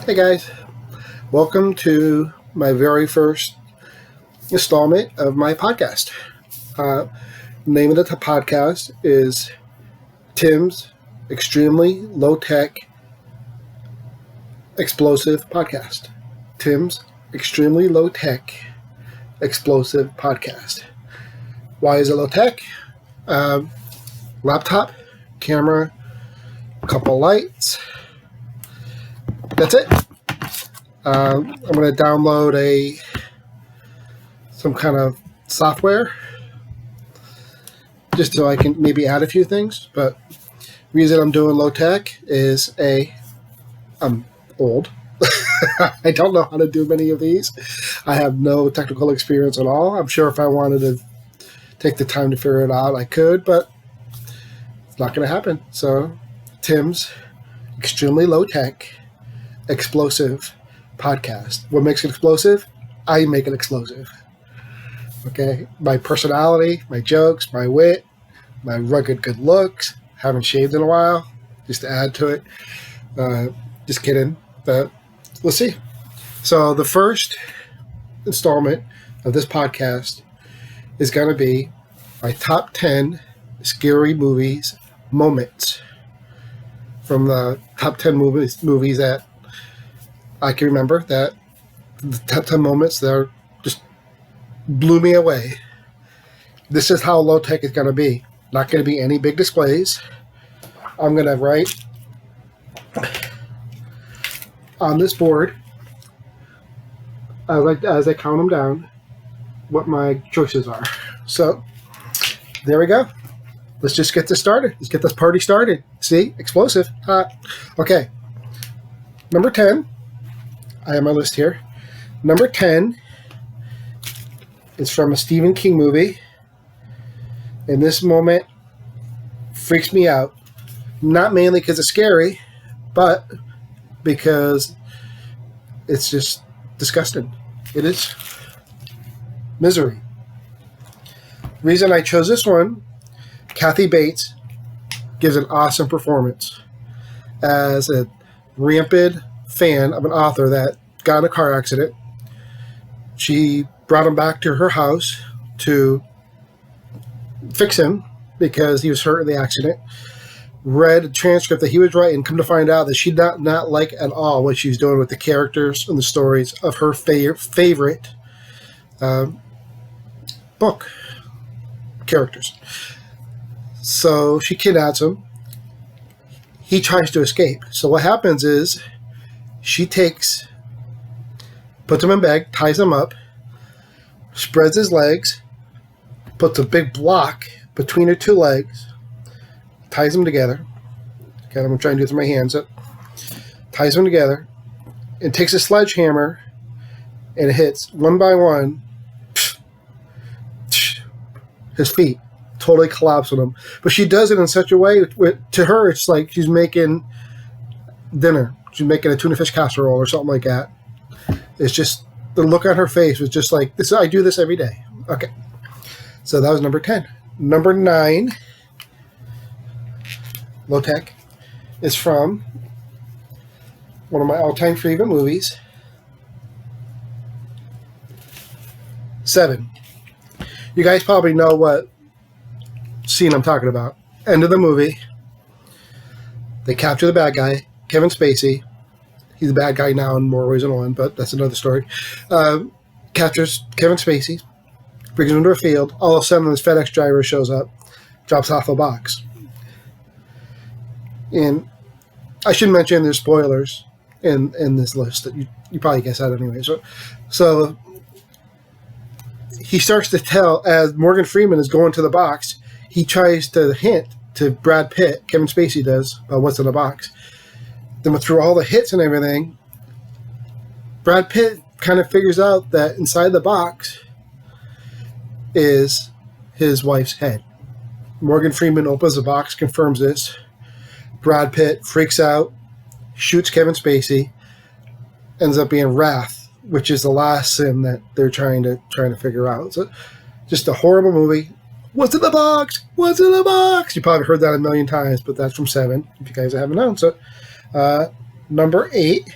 Hey guys, welcome to my very first installment of my podcast. Uh, name of the podcast is Tim's Extremely Low Tech Explosive Podcast. Tim's Extremely Low Tech Explosive Podcast. Why is it low tech? Laptop, camera, a couple lights. That's it. I'm going to download some kind of software just so I can maybe add a few things. But the reason I'm doing low tech is I'm old. I don't know how to do many of these. I have no technical experience at all. I'm sure if I wanted to take the time to figure it out, I could, but it's not going to happen. So, Tim's Extremely Low Tech Explosive Podcast. What makes it explosive? I make it explosive. Okay? My personality, my jokes, my wit, my rugged good looks. Haven't shaved in a while, just to add to it. Just kidding. But we'll see. So the first installment of this podcast is going to be my top 10 scary movies moments from the top 10 movies that I can remember, that the top 10 moments that just blew me away. This is how low tech is going to be. Not going to be any big displays. I'm going to write on this board, as I count them down, what my choices are. So, there we go. Let's just get this started. Let's get this party started. See? Explosive. Hot. Okay. Number 10. I have my list here. Number 10 is from a Stephen King movie. And this moment freaks me out. Not mainly because it's scary, but because it's just disgusting. It is. Misery. Reason I chose this one, Kathy Bates gives an awesome performance as a rampant fan of an author that got in a car accident. She brought him back to her house to fix him because he was hurt in the accident. Read a transcript that he was writing, come to find out that she did not like at all what she was doing with the characters and the stories of her favorite book characters. So she kidnaps him. He tries to escape. So what happens is she puts him in bed, ties him up, spreads his legs, puts a big block between her two legs, ties them together. Okay, I'm going to try and do this with my hands up. Ties them together and takes a sledgehammer and it hits one by one his feet. Totally collapsing him. But she does it in such a way, to her, it's like she's making dinner. She's making a tuna fish casserole or something like that. It's just, the look on her face was just like, this. I do this every day. Okay. So that was number 10. Number 9, low tech, is from one of my all-time favorite movies, Seven. You guys probably know what scene I'm talking about. End of the movie. They capture the bad guy, Kevin Spacey. He's a bad guy now in more ways than one, but that's another story. Captures Kevin Spacey, brings him to a field. All of a sudden, this FedEx driver shows up, drops off a box. And I should mention there's spoilers in this list that you probably guess that anyway. So he starts to tell, as Morgan Freeman is going to the box, he tries to hint to Brad Pitt, Kevin Spacey does, about what's in the box. Then through all the hits and everything, Brad Pitt kind of figures out that inside the box is his wife's head. Morgan Freeman opens the box, confirms this. Brad Pitt freaks out, shoots Kevin Spacey, ends up being Wrath, which is the last sin that they're trying to figure out. So, just a horrible movie. What's in the box? What's in the box? You probably heard that a million times, but that's from Seven, if you guys haven't known. So, number 8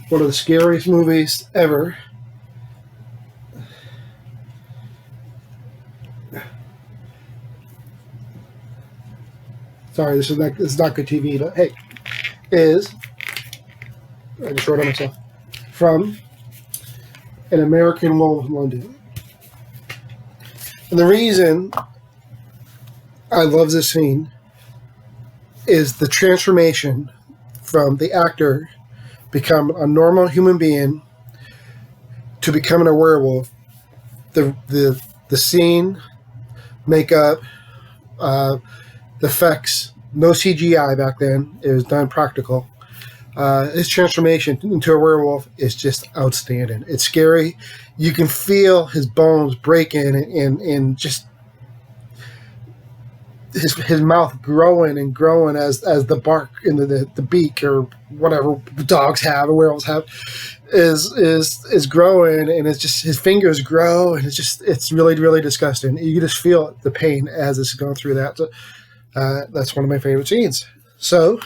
one of the scariest movies ever. Sorry, this is not good TV, but hey, is I just wrote on myself from An American Werewolf in London. And the reason I love this scene is the transformation from the actor become a normal human being to becoming a werewolf. The scene, makeup, the effects, no CGI back then. It was done practical. His transformation into a werewolf is just outstanding. It's scary. You can feel his bones breaking and just his mouth growing and growing as the bark in the beak or whatever the dogs have or werewolves have is growing, and it's just his fingers grow, and it's really, really disgusting. You can just feel the pain as it's going through that. So, that's one of my favorite scenes. So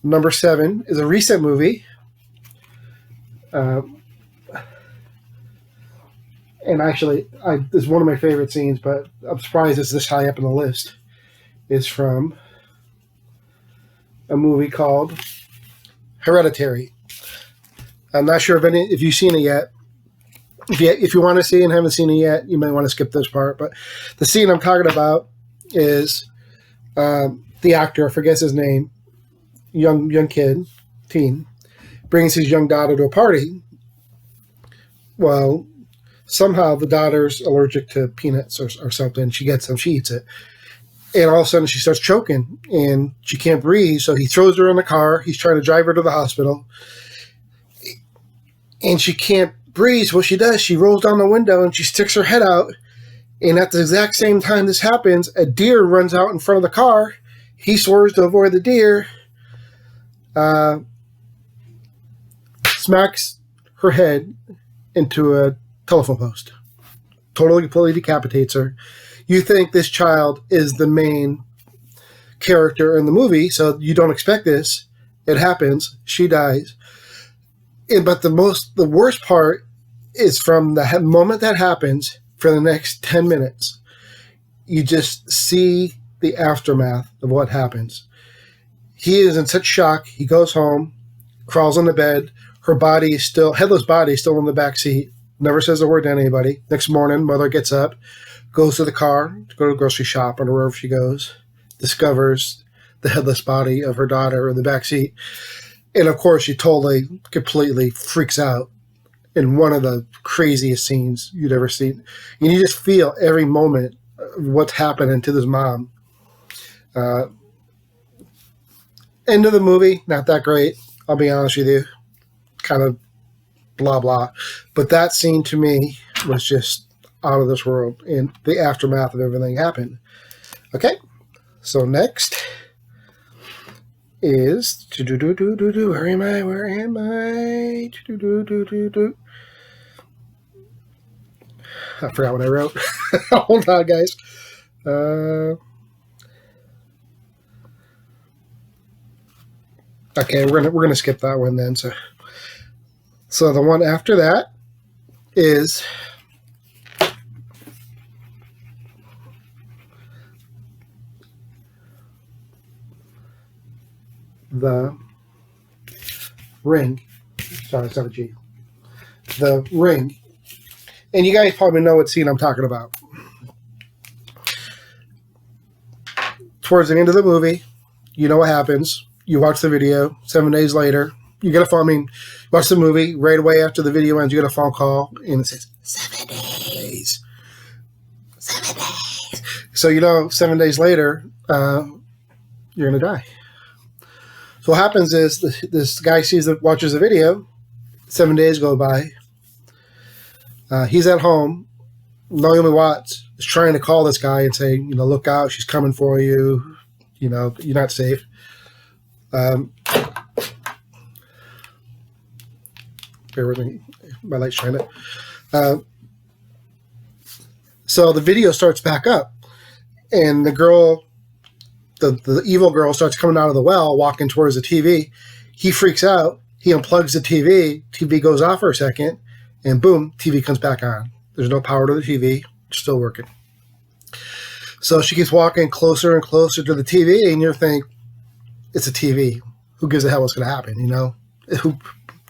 number 7 is a recent movie. And actually, it's one of my favorite scenes, but I'm surprised it's this high up in the list. It's from a movie called Hereditary. I'm not sure if you've seen it yet. If you want to see it and haven't seen it yet, you might want to skip this part. But the scene I'm talking about is the actor, I forget his name, young kid, teen, brings his young daughter to a party. Well, somehow the daughter's allergic to peanuts or something. She gets them, she eats it. And all of a sudden she starts choking and she can't breathe. So he throws her in the car. He's trying to drive her to the hospital. And she can't breathe. So what she does, she rolls down the window and she sticks her head out. And at the exact same time this happens, a deer runs out in front of the car. He swerves to avoid the deer. Smacks her head into a telephone post. Totally, completely decapitates her. You think this child is the main character in the movie, so you don't expect this. It happens. She dies. But the worst part is from the moment that happens, for the next 10 minutes, you just see the aftermath of what happens. He is in such shock. He goes home, crawls on the bed. Her body is still, headless body is still in the back seat. Never says a word to anybody. Next morning, mother gets up, goes to the car to go to the grocery shop or wherever she goes, discovers the headless body of her daughter in the back seat. And of course, she totally, completely freaks out in one of the craziest scenes you'd ever seen. And you just feel every moment of what's happening to this mom. End of the movie, not that great. I'll be honest with you. Kind of blah, blah. But that scene to me was just out of this world, and the aftermath of everything happened. Okay, so next is where am I? I forgot what I wrote. Hold on, guys. Okay, we're gonna skip that one then. So the one after that is The Ring. Sorry, it's not a G. The Ring. And you guys probably know what scene I'm talking about. Towards the end of the movie, you know what happens. You watch the video. 7 days later, you get a phone. I mean, watch the movie. Right away after the video ends, you get a phone call, and it says 7 days. 7 days. So you know, 7 days later, you're gonna die. So what happens is this guy watches the video. 7 days go by. He's at home. Naomi Watts is trying to call this guy and say, you know, look out, she's coming for you. You know, you're not safe. Bear with me. My light's shining. So the video starts back up, and the girl, the evil girl, starts coming out of the well, walking towards the TV. He freaks out. he unplugs the TV. TV goes off for a second, and boom, TV comes back on. There's no power to the TV. It's still working. So she keeps walking closer and closer to the TV, and you think, it's a TV. Who gives a hell what's going to happen, you know?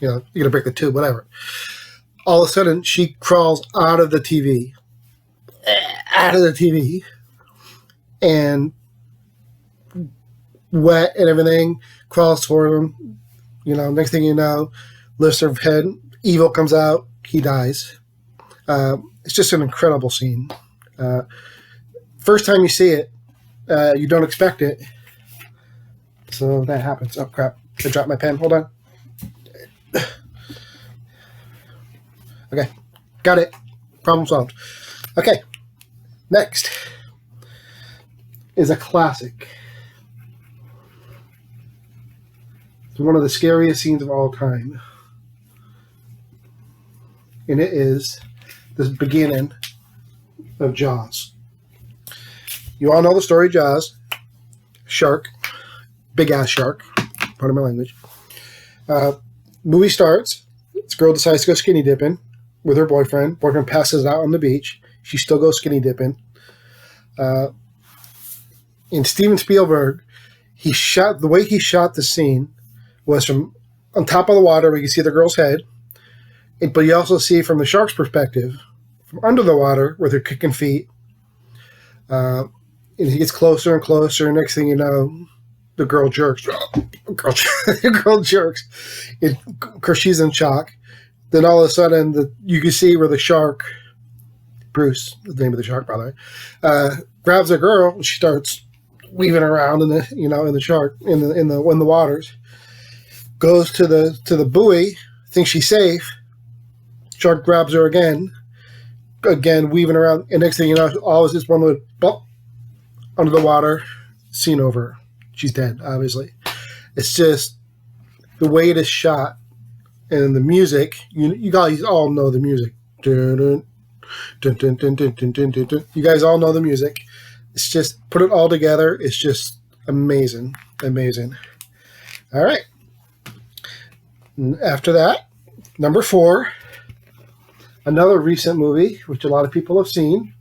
You're going to break the tube, whatever. All of a sudden, she crawls out of the TV. And wet and everything, crawls toward him. You know, next thing you know, lifts her head. Evil comes out. He dies. It's just an incredible scene. First time you see it, you don't expect it. So that happens. Oh, crap. I dropped my pen. Hold on. Okay. Got it. Problem solved. Okay. Next is a classic. It's one of the scariest scenes of all time. And it is the beginning of Jaws. You all know the story of Jaws. Shark. Big ass shark. Pardon my language. Movie starts. This girl decides to go skinny dipping with her boyfriend. Boyfriend passes out on the beach. She still goes skinny dipping. And Steven Spielberg, the way he shot the scene was from on top of the water where you can see the girl's head, but you also see from the shark's perspective, from under the water with her kicking feet. And he gets closer and closer, and next thing you know, the girl jerks. The girl jerks. Of course, she's in shock. Then all of a sudden, you can see where the shark, Bruce, the name of the shark, by the way, grabs the girl. And she starts weaving around in the shark in the waters. Goes to the buoy, thinks she's safe. Shark grabs her again weaving around, and next thing you know, always just one little bump under the water. Scene over. She's dead. Obviously, it's just the way it is shot and the music. You guys all know the music. Dun, dun, dun, dun, dun, dun, dun, dun, dun, dun. You guys all know the music. It's just put it all together. It's just amazing. All right. After that, number 4, another recent movie, which a lot of people have seen.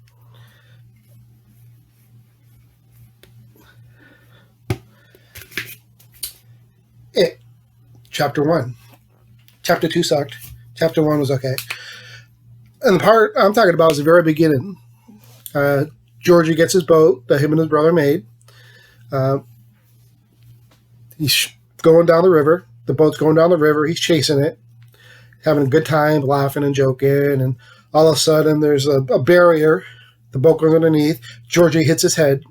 It. Chapter 1. Chapter 2 sucked. Chapter 1 was okay. And the part I'm talking about is the very beginning. Georgie gets his boat that him and his brother made. He's going down the river. The boat's going down the river. He's chasing it, having a good time, laughing and joking. And all of a sudden, there's a barrier. The boat goes underneath. Georgie hits his head,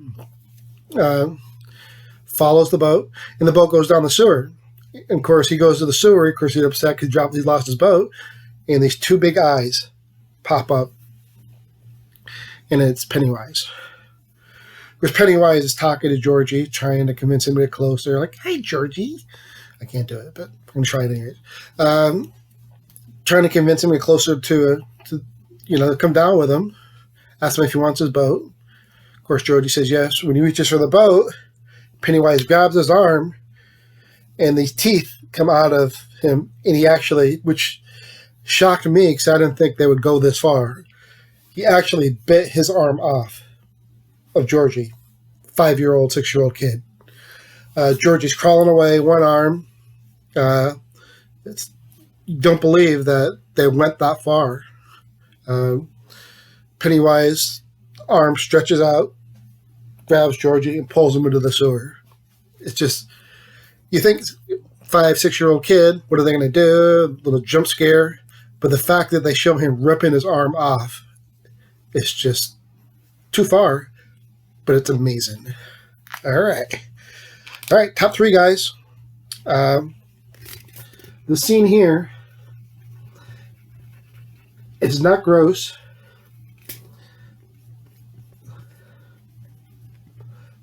follows the boat, and the boat goes down the sewer. And of course, he goes to the sewer. Of course, he's upset because he's lost his boat. And these 2 big eyes pop up. And it's Pennywise. Because Pennywise is talking to Georgie, trying to convince him to get closer. Like, hey, Georgie. I can't do it, but I'm going to try it anyway. Trying to convince him to get closer to come down with him. Ask him if he wants his boat. Of course, Georgie says yes. When he reaches for the boat, Pennywise grabs his arm, and these teeth come out of him. And he actually, which shocked me because I didn't think they would go this far, he actually bit his arm off of Georgie, 5-year-old, 6-year-old kid. Georgie's crawling away, one arm. Don't believe that they went that far. Pennywise arm stretches out, grabs Georgie, and pulls him into the sewer. It's just, you think 5-6-year-old kid, what are they going to do? A little jump scare. But the fact that they show him ripping his arm off, it's just too far, but it's amazing. All right, top 3, guys. The scene here is not gross,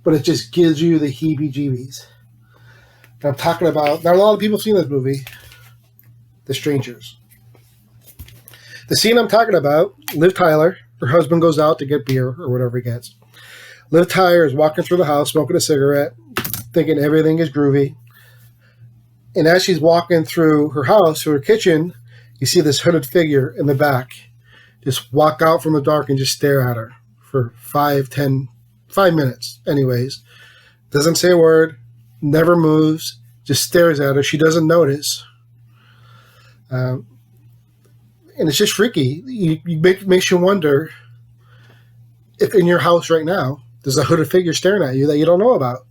but it just gives you the heebie-jeebies. And I'm talking about, not a lot of people have seen this movie, The Strangers. The scene I'm talking about, Liv Tyler, her husband goes out to get beer or whatever he gets. Liv Tyler is walking through the house, smoking a cigarette, thinking everything is groovy. And as she's walking through her house, through her kitchen, you see this hooded figure in the back just walk out from the dark and just stare at her for 5 minutes anyways. Doesn't say a word, never moves, just stares at her. She doesn't notice. And it's just freaky. Makes you wonder if in your house right now, there's a hooded figure staring at you that you don't know about.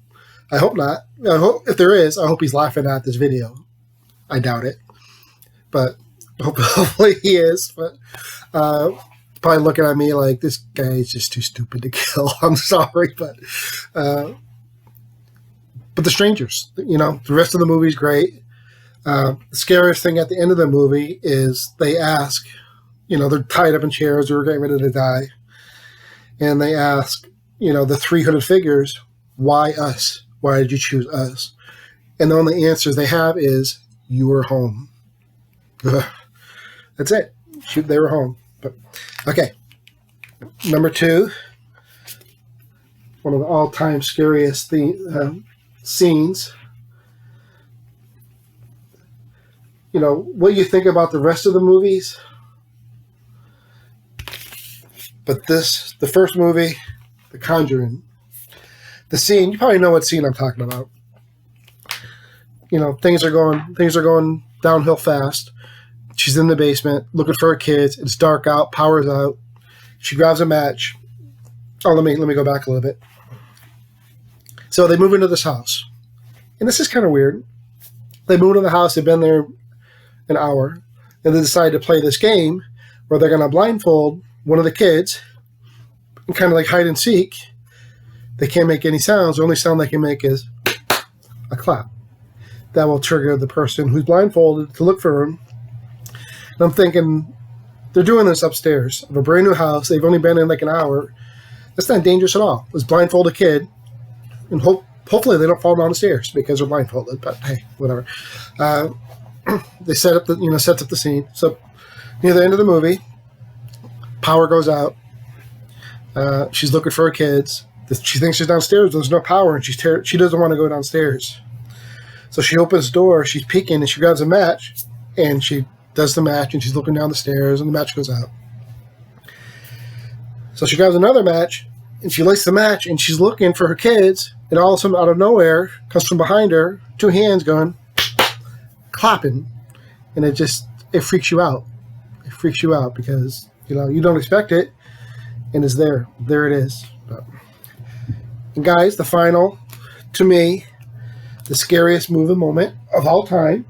I hope not. I hope, if there is, I hope he's laughing at this video. I doubt it. But hopefully he is. But probably looking at me like, this guy is just too stupid to kill. I'm sorry. But the strangers, the rest of the movie is great. The scariest thing at the end of the movie is they ask, they're tied up in chairs, they're getting ready to die. And they ask, the three hooded figures, why us? Why did you choose us? And the only answers they have is, you were home. Ugh. That's it. Shoot, they were home. But okay. Number 2, one of the all-time scariest scenes. What you think about the rest of the movies? But the first movie, The Conjuring, the scene, you probably know what scene I'm talking about. Things are going downhill fast. She's in the basement looking for her kids. It's dark out, power's out. She grabs a match. Oh, let me go back a little bit. So they move into this house. And this is kind of weird. They move into the house, they've been there an hour, and they decide to play this game where they're going to blindfold one of the kids and kind of like hide and seek. They can't make any sounds. The only sound they can make is a clap. That will trigger the person who's blindfolded to look for him. And I'm thinking, they're doing this upstairs of a brand new house. They've only been in like an hour. That's not dangerous at all. Let's blindfold a kid and hopefully they don't fall down the stairs because they're blindfolded. But hey, whatever. They sets up the scene. So near the end of the movie, power goes out. She's looking for her kids. She thinks she's downstairs. There's no power, and she doesn't want to go downstairs. So she opens the door. She's peeking, and she grabs a match, and she does the match, and she's looking down the stairs, and the match goes out. So she grabs another match, and she lights the match, and she's looking for her kids, and all of a sudden, out of nowhere, comes from behind her, 2 hands going, clapping, and it freaks you out. It freaks you out because, you don't expect it, and it's there. There it is. And guys, the final, to me, the scariest movie moment of all time.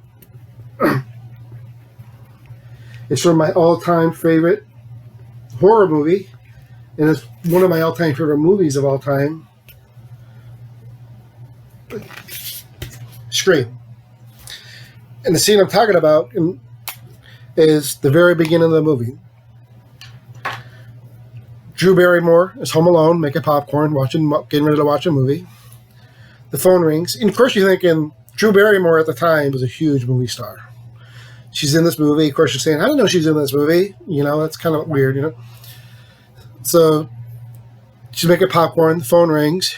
It's from my all-time favorite horror movie, and it's one of my all-time favorite movies of all time. Scream. And the scene I'm talking about is the very beginning of the movie. Drew Barrymore is home alone, making popcorn, getting ready to watch a movie. The phone rings. And of course you're thinking, Drew Barrymore at the time was a huge movie star. She's in this movie. Of course you're saying, I didn't know she's in this movie. That's kind of weird, So she's making popcorn. The phone rings.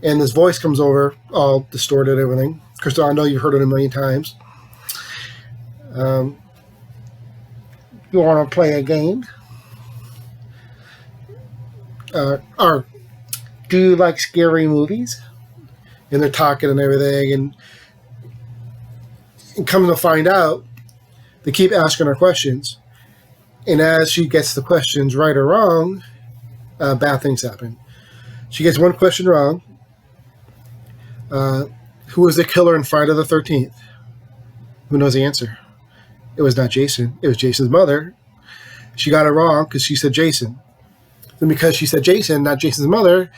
And this voice comes over, all distorted, everything. Crystal, I know you've heard it a million times. You want to play a game? Or do you like scary movies? And they're talking and everything, and come to find out, they keep asking her questions, and as she gets the questions right or wrong, bad things happen. She gets one question wrong. Who was the killer in Friday the 13th? Who knows the answer? It was not Jason. It was Jason's mother. She got it wrong because she said Jason. And because she said Jason, not Jason's mother,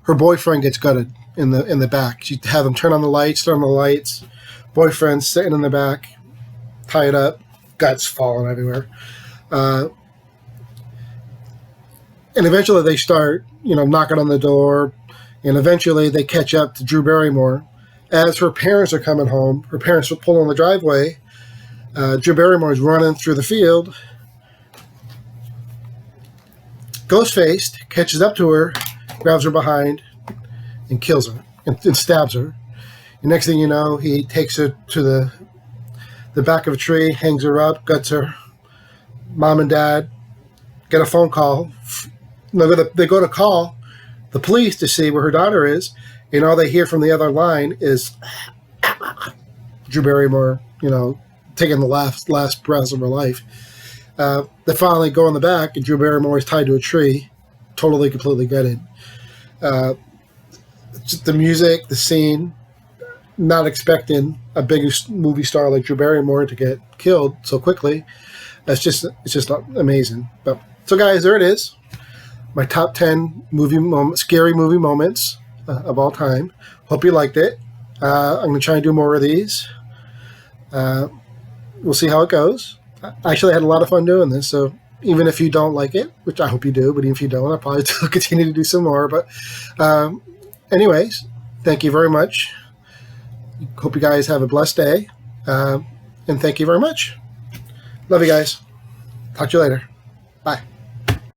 her boyfriend gets gutted in the back. She had them turn on the lights. Boyfriend's sitting in the back, tied up, guts falling everywhere. And eventually they start, knocking on the door, and eventually they catch up to Drew Barrymore. As her parents are coming home, her parents are pulling the driveway. Drew Barrymore is running through the field. Ghost-faced, catches up to her, grabs her behind, and kills her, and stabs her. And next thing you know, he takes her to the back of a tree, hangs her up, guts her. Mom and Dad get a phone call. They go to call the police to see where her daughter is, and all they hear from the other line is Drew Barrymore, taking the last breaths of her life. They finally go in the back, and Drew Barrymore is tied to a tree, totally, completely gutted. Just the music, the scene, not expecting a big movie star like Drew Barrymore to get killed so quickly. It's just amazing. But so, guys, there it is. My top 10 scary movie moments of all time. Hope you liked it. I'm going to try and do more of these. We'll see how it goes. I actually had a lot of fun doing this, so even if you don't like it, which I hope you do, but even if you don't, I'll probably still continue to do some more. But anyways, thank you very much. Hope you guys have a blessed day, and thank you very much. Love you guys. Talk to you later. Bye.